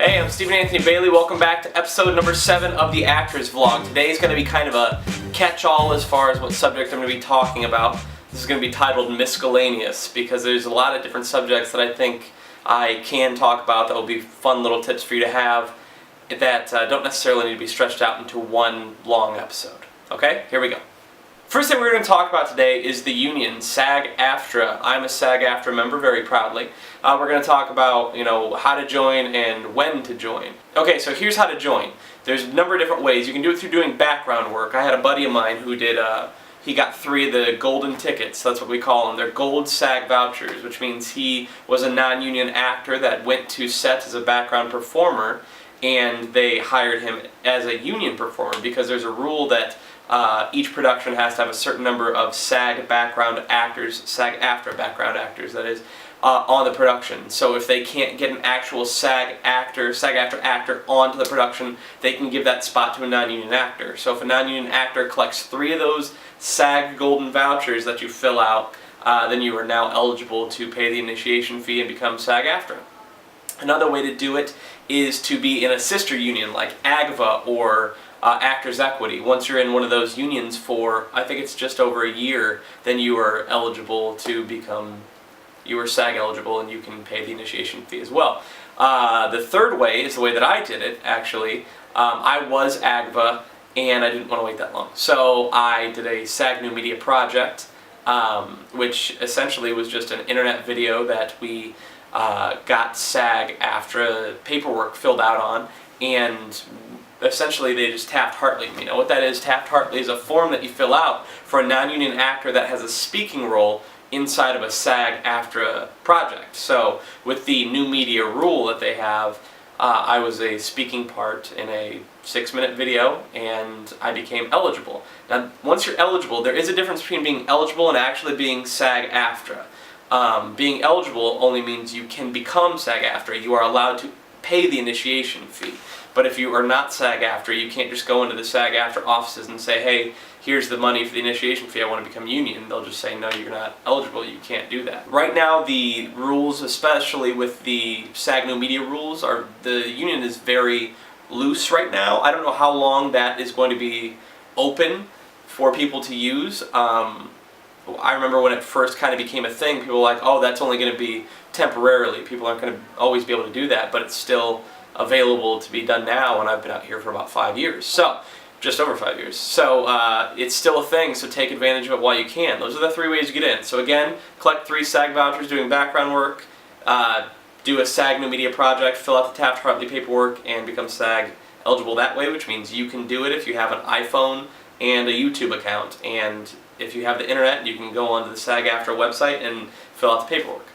Hey, I'm Stephen Anthony Bailey. Welcome back to episode number 7 of the Actors Vlog. Today is going to be kind of a catch-all as far as what subject I'm going to be talking about. This is going to be titled Miscellaneous because there's a lot of different subjects that I think I can talk about that will be fun little tips for you to have that don't necessarily need to be stretched out into one long episode. Okay, here we go. First thing we're going to talk about today is the union, SAG-AFTRA. I'm a SAG-AFTRA member, very proudly. We're going to talk about, how to join and when to join. Okay, so here's how to join. There's a number of different ways. You can do it through doing background work. I had a buddy of mine who did, he got 3 of the golden tickets, that's what we call them. They're gold SAG vouchers, which means he was a non-union actor that went to set as a background performer, and they hired him as a union performer because there's a rule that each production has to have a certain number of SAG background actors, SAG-AFTRA background actors, that is, on the production. So if they can't get an actual SAG-AFTRA actor onto the production, they can give that spot to a non-union actor. So if a non-union actor collects 3 of those SAG golden vouchers that you fill out, then you are now eligible to pay the initiation fee and become SAG-AFTRA. Another way to do it is to be in a sister union like AGVA or Actors Equity. Once you're in one of those unions for, I think it's just over a year, then you are eligible to become, you are SAG eligible and you can pay the initiation fee as well. The third way is the way that I did it, actually. I was AGVA and I didn't want to wait that long. So I did a SAG New Media project, which essentially was just an internet video that we got SAG-AFTRA paperwork filled out on, and essentially they just Taft-Hartley. You know what that is? Taft-Hartley is a form that you fill out for a non-union actor that has a speaking role inside of a SAG-AFTRA project. So with the new media rule that they have, I was a speaking part in a 6-minute video and I became eligible. Now once you're eligible, there is a difference between being eligible and actually being SAG-AFTRA. Being eligible only means you can become SAG-AFTRA. You are allowed to pay the initiation fee. But if you are not SAG-AFTRA, you can't just go into the SAG-AFTRA offices and say, hey, here's the money for the initiation fee, I want to become union. They'll just say, no, you're not eligible, you can't do that. Right now, the rules, especially with the SAG New Media rules, the union is very loose right now. I don't know how long that is going to be open for people to use. I remember when it first kind of became a thing, people were like, oh, that's only going to be temporarily. People aren't going to always be able to do that, but it's still available to be done now, and I've been out here for about 5 years. So, just over 5 years. So, it's still a thing, so take advantage of it while you can. Those are the 3 ways you get in. So again, collect 3 SAG vouchers doing background work, do a SAG New Media project, fill out the Taft-Hartley paperwork, and become SAG eligible that way, which means you can do it if you have an iPhone and a YouTube account. And if you have the internet, you can go onto the SAG-AFTRA website and fill out the paperwork.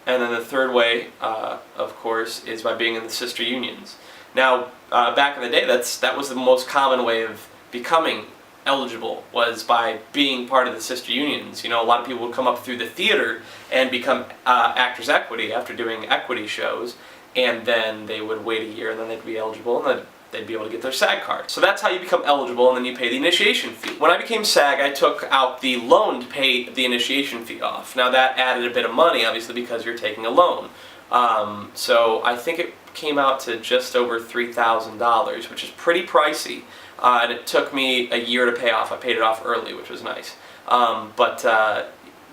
And then the third way, of course, is by being in the sister unions. Now, back in the day, that was the most common way of becoming eligible, was by being part of the sister unions. You know, a lot of people would come up through the theater and become Actors Equity after doing equity shows, and then they would wait a year and then they'd be eligible, and then they'd be able to get their SAG card. So that's how you become eligible, and then you pay the initiation fee. When I became SAG, I took out the loan to pay the initiation fee off. Now that added a bit of money, obviously, because you're taking a loan. So I think it came out to just over $3,000, which is pretty pricey, and it took me a year to pay off. I paid it off early, which was nice.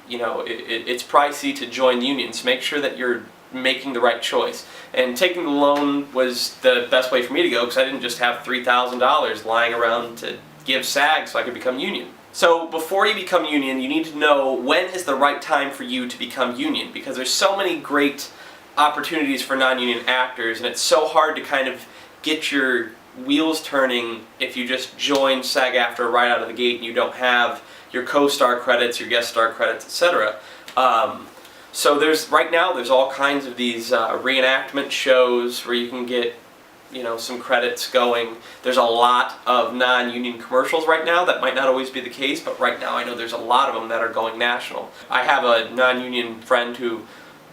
It's pricey to join unions. Make sure that you're making the right choice. And taking the loan was the best way for me to go, because I didn't just have $3,000 lying around to give SAG so I could become union. So before you become union, you need to know when is the right time for you to become union, because there's so many great opportunities for non-union actors, and it's so hard to kind of get your wheels turning if you just join SAG-AFTRA right out of the gate and you don't have your co-star credits, your guest star credits, etc. So right now there's all kinds of these reenactment shows where you can get, some credits going. There's a lot of non-union commercials right now. That might not always be the case, but right now I know there's a lot of them that are going national. I have a non-union friend who,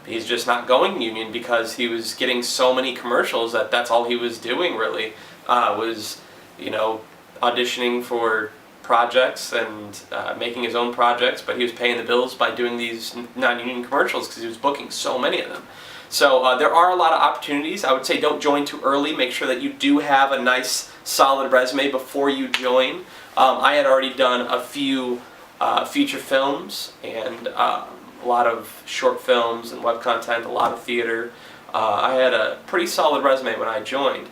he's just not going union because he was getting so many commercials that's all he was doing really, was, auditioning for projects and making his own projects, but he was paying the bills by doing these non-union commercials because he was booking so many of them. So there are a lot of opportunities. I would say don't join too early. Make sure that you do have a nice, solid resume before you join. I had already done a few feature films and a lot of short films and web content, a lot of theater. I had a pretty solid resume when I joined.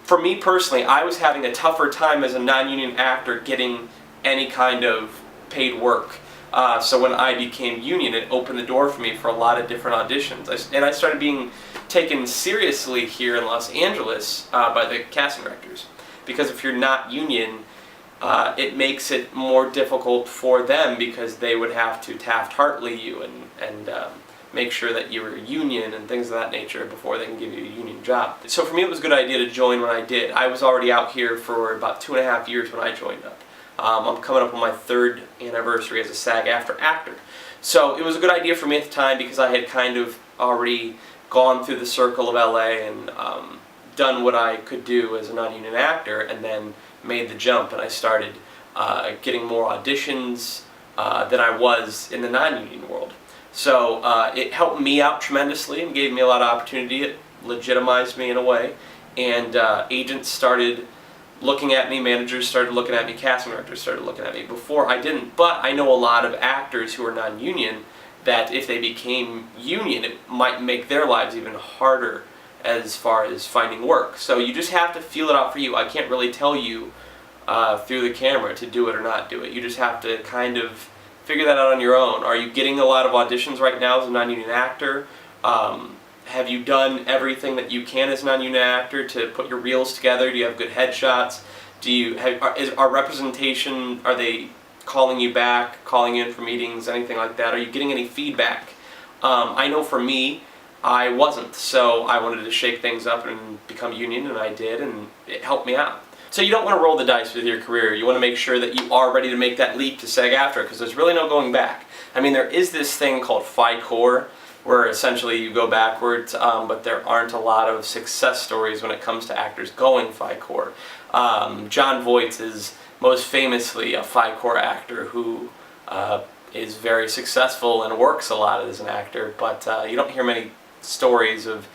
For me personally, I was having a tougher time as a non-union actor getting any kind of paid work. So when I became union, it opened the door for me for a lot of different auditions. And I started being taken seriously here in Los Angeles by the casting directors. Because if you're not union, it makes it more difficult for them because they would have to Taft-Hartley you and make sure that you were union and things of that nature before they can give you a union job. So for me it was a good idea to join when I did. I was already out here for about 2.5 years when I joined up. I'm coming up on my 3rd anniversary as a SAG-AFTRA actor. So it was a good idea for me at the time because I had kind of already gone through the circle of LA and done what I could do as a non-union actor, and then made the jump and I started getting more auditions than I was in the non-union world. So it helped me out tremendously and gave me a lot of opportunity. It legitimized me in a way, and agents started looking at me, managers started looking at me, casting directors started looking at me. Before I didn't, but I know a lot of actors who are non-union that if they became union, it might make their lives even harder as far as finding work. So you just have to feel it out for you. I can't really tell you through the camera to do it or not do it. You just have to kind of figure that out on your own. Are you getting a lot of auditions right now as a non-union actor? Have you done everything that you can as a non-union actor to put your reels together? Do you have good headshots? Do you our representation, are they calling you back, calling you in for meetings, anything like that? Are you getting any feedback? I know for me, I wasn't, so I wanted to shake things up and become union, and I did, and it helped me out. So you don't want to roll the dice with your career. You want to make sure that you are ready to make that leap to SAG-AFTRA, because there's really no going back. I mean, there is this thing called FICOR, where essentially you go backwards, but there aren't a lot of success stories when it comes to actors going FICOR. Jon Voight is most famously a FICOR actor who is very successful and works a lot as an actor, but you don't hear many stories of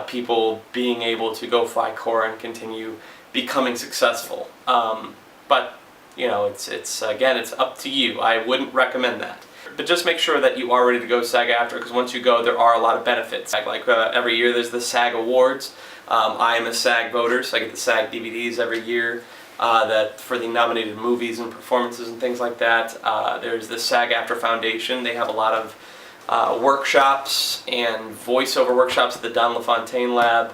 people being able to go FICOR and continue becoming successful. But you know, it's again, it's up to you. I wouldn't recommend that. But just make sure that you are ready to go SAG-AFTRA, because once you go, there are a lot of benefits. Like every year there's the SAG Awards. I am a SAG voter, so I get the SAG DVDs every year that for the nominated movies and performances and things like that. There's the SAG-AFTRA Foundation. They have a lot of workshops and voiceover workshops at the Don LaFontaine Lab.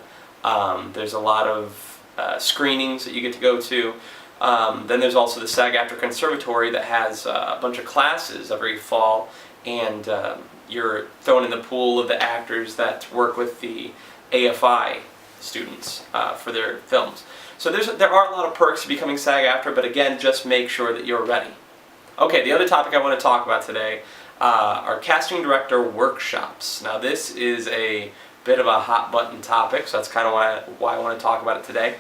There's a lot of screenings that you get to go to. Then there's also the SAG-AFTRA Conservatory that has a bunch of classes every fall, and you're thrown in the pool of the actors that work with the AFI students for their films. So there are a lot of perks to becoming SAG-AFTRA, but again, just make sure that you're ready. Okay, the other topic I want to talk about today are casting director workshops. Now this is a bit of a hot button topic, so that's kind of why I want to talk about it today.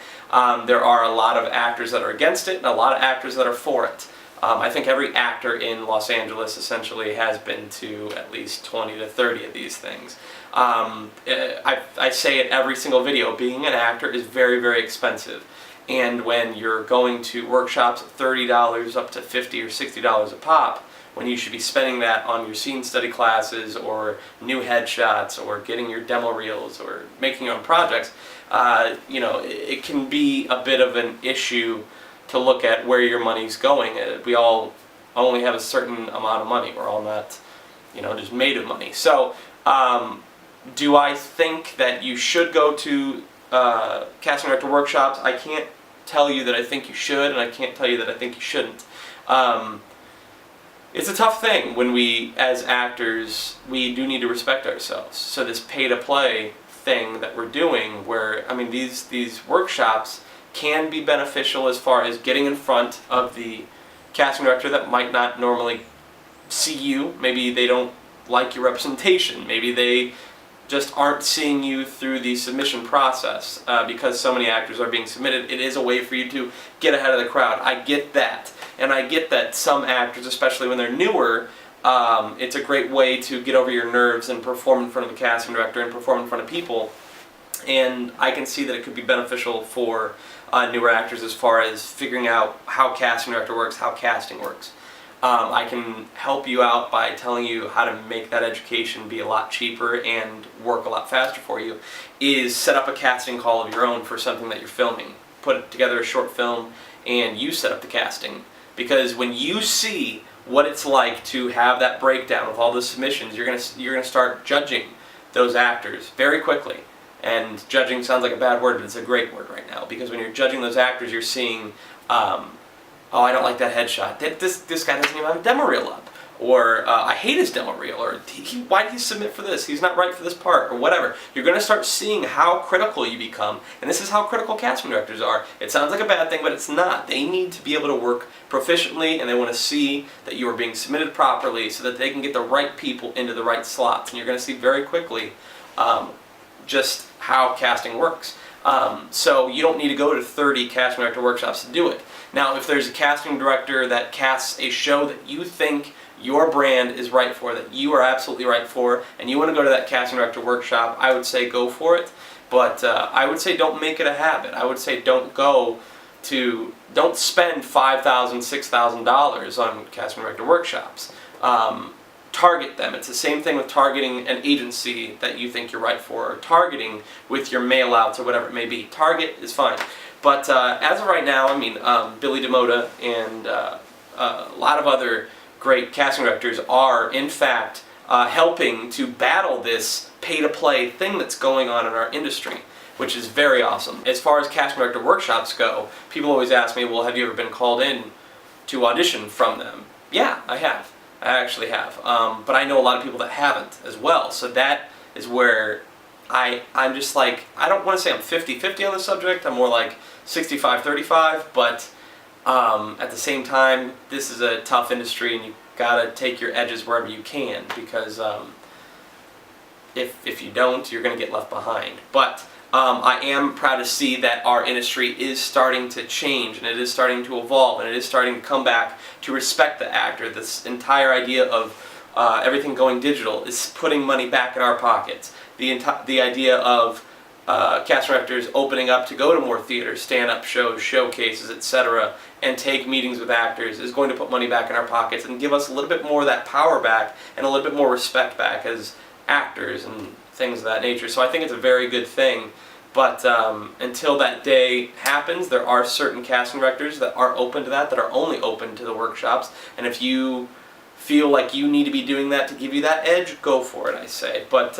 There are a lot of actors that are against it and a lot of actors that are for it. I think every actor in Los Angeles essentially has been to at least 20 to 30 of these things. I say it every single video, being an actor is very, very expensive. And when you're going to workshops at $30 up to $50 or $60 a pop, when you should be spending that on your scene study classes or new headshots or getting your demo reels or making your own projects, you know, it can be a bit of an issue to look at where your money's going. We all only have a certain amount of money. We're all not, you know, just made of money. So, do I think that you should go to casting director workshops? I can't tell you that I think you should, and I can't tell you that I think you shouldn't. It's a tough thing when we, as actors, we do need to respect ourselves. So this pay-to-play thing that we're doing, where, I mean, these workshops can be beneficial as far as getting in front of the casting director that might not normally see you. Maybe they don't like your representation. Maybe they just aren't seeing you through the submission process. Because so many actors are being submitted, it is a way for you to get ahead of the crowd. I get that. And I get that some actors, especially when they're newer, It's a great way to get over your nerves and perform in front of a casting director and perform in front of people. And I can see that it could be beneficial for newer actors as far as figuring out how casting director works, how casting works. I can help you out by telling you how to make that education be a lot cheaper and work a lot faster for you. Is set up a casting call of your own for something that you're filming. Put together a short film and you set up the casting. Because when you see what it's like to have that breakdown with all the submissions, you're gonna start judging those actors very quickly. And judging sounds like a bad word, but it's a great word right now, because when you're judging those actors, you're seeing, oh, I don't like that headshot. This guy doesn't even have a demo reel up. Or, I hate his demo reel. Or, why did he submit for this? He's not right for this part. Or whatever. You're going to start seeing how critical you become. And this is how critical casting directors are. It sounds like a bad thing, but it's not. They need to be able to work proficiently, and they want to see that you are being submitted properly so that they can get the right people into the right slots. And you're going to see very quickly just how casting works. So you don't need to go to 30 casting director workshops to do it. Now, if there's a casting director that casts a show that you think your brand is right for, that you are absolutely right for, and you want to go to that casting director workshop, I would say go for it. But I would say don't make it a habit. I would say don't spend $5,000, $6,000 on casting director workshops. Target them. It's the same thing with targeting an agency that you think you're right for, or targeting with your mail outs or whatever it may be. Target is fine. But as of right now, I mean, Billy DeModa and a lot of other great casting directors are, in fact, helping to battle this pay-to-play thing that's going on in our industry, which is very awesome. As far as casting director workshops go, people always ask me, well, have you ever been called in to audition from them? Yeah, I have. I actually have. But I know a lot of people that haven't as well. So that is where I'm just like, I don't want to say I'm 50-50 on the subject. I'm more like 65-35. But at the same time, this is a tough industry, and you gotta take your edges wherever you can, because if you don't, you're going to get left behind. But I am proud to see that our industry is starting to change, and it is starting to evolve, and it is starting to come back to respect the actor. This entire idea of everything going digital is putting money back in our pockets. The idea of cast directors opening up to go to more theaters, stand-up shows, showcases, etc., and take meetings with actors is going to put money back in our pockets and give us a little bit more of that power back and a little bit more respect back as actors and things of that nature. So I think it's a very good thing. But until that day happens, there are certain casting directors that are open to that are only open to the workshops. And if you feel like you need to be doing that to give you that edge, go for it, I say. But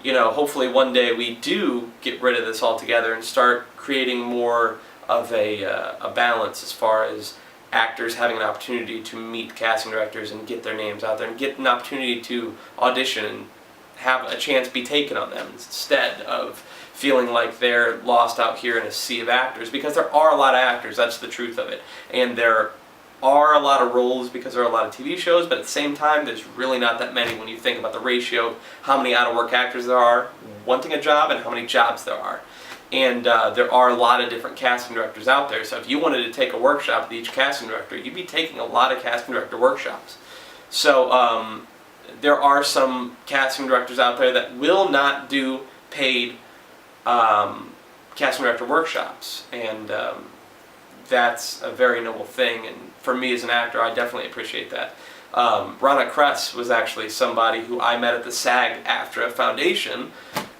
you know, hopefully one day we do get rid of this altogether and start creating more of a balance as far as actors having an opportunity to meet casting directors and get their names out there and get an opportunity to audition and have a chance be taken on them, instead of feeling like they're lost out here in a sea of actors, because there are a lot of actors, that's the truth of it. And there are a lot of roles because there are a lot of TV shows, but at the same time there's really not that many when you think about the ratio of how many out-of-work actors there are wanting a job and how many jobs there are. And there are a lot of different casting directors out there, so if you wanted to take a workshop with each casting director, you'd be taking a lot of casting director workshops. So there are some casting directors out there that will not do paid casting director workshops, and that's a very noble thing, and for me as an actor, I definitely appreciate that. Rana Kress was actually somebody who I met at the SAG-AFTRA Foundation,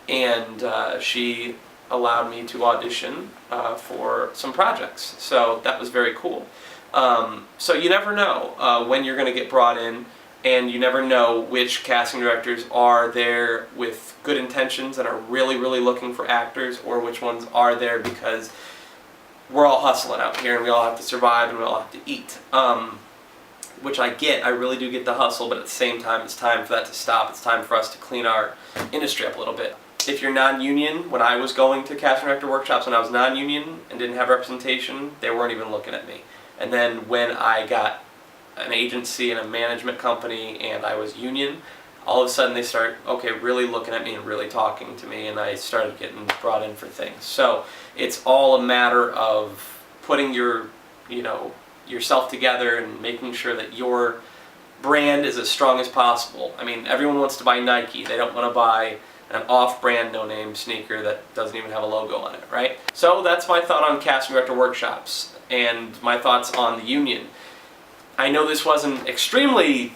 and she allowed me to audition for some projects, so that was very cool. So you never know when you're going to get brought in, and you never know which casting directors are there with good intentions and are really, really looking for actors, or which ones are there because we're all hustling out here and we all have to survive and we all have to eat. Which I get, I really do get the hustle, but at the same time it's time for that to stop. It's time for us to clean our industry up a little bit. If you're non-union, when I was going to casting director workshops when I was non-union and didn't have representation, they weren't even looking at me. And then when I got an agency and a management company and I was union, all of a sudden they start, okay, really looking at me and really talking to me, and I started getting brought in for things. So it's all a matter of putting your, yourself together and making sure that you're brand is as strong as possible. I mean, everyone wants to buy Nike. They don't want to buy an off-brand no-name sneaker that doesn't even have a logo on it, right? So that's my thought on casting director workshops and my thoughts on the union. I know this wasn't extremely,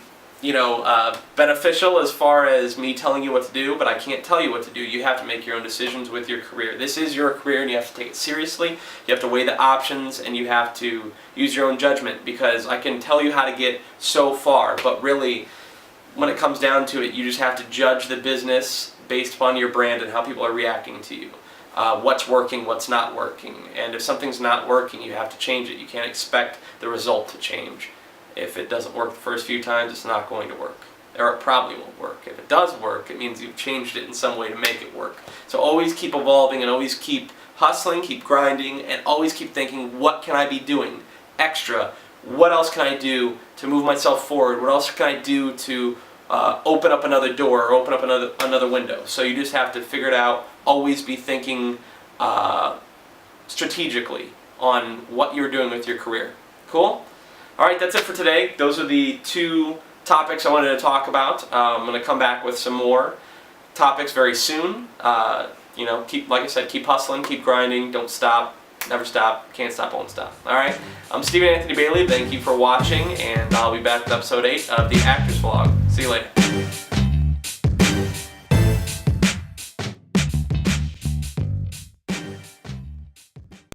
beneficial as far as me telling you what to do, but I can't tell you what to do. You have to make your own decisions with your career. This is your career and you have to take it seriously. You have to weigh the options and you have to use your own judgment, because I can tell you how to get so far, but really when it comes down to it, you just have to judge the business based upon your brand and how people are reacting to you. What's working, what's not working. And if something's not working, you have to change it. You can't expect the result to change. If it doesn't work the first few times, it's not going to work. Or it probably won't work. If it does work, it means you've changed it in some way to make it work. So always keep evolving and always keep hustling, keep grinding, and always keep thinking, what can I be doing extra? What else can I do to move myself forward? What else can I do to open up another door or open up another window? So you just have to figure it out. Always be thinking strategically on what you're doing with your career. Cool? Alright, that's it for today. Those are the 2 topics I wanted to talk about. I'm going to come back with some more topics very soon. Keep, like I said, keep hustling, keep grinding, don't stop, never stop, can't stop, won't stop. Alright, I'm Stephen Anthony Bailey. Thank you for watching, and I'll be back with episode 8 of the Actors Vlog. See you later.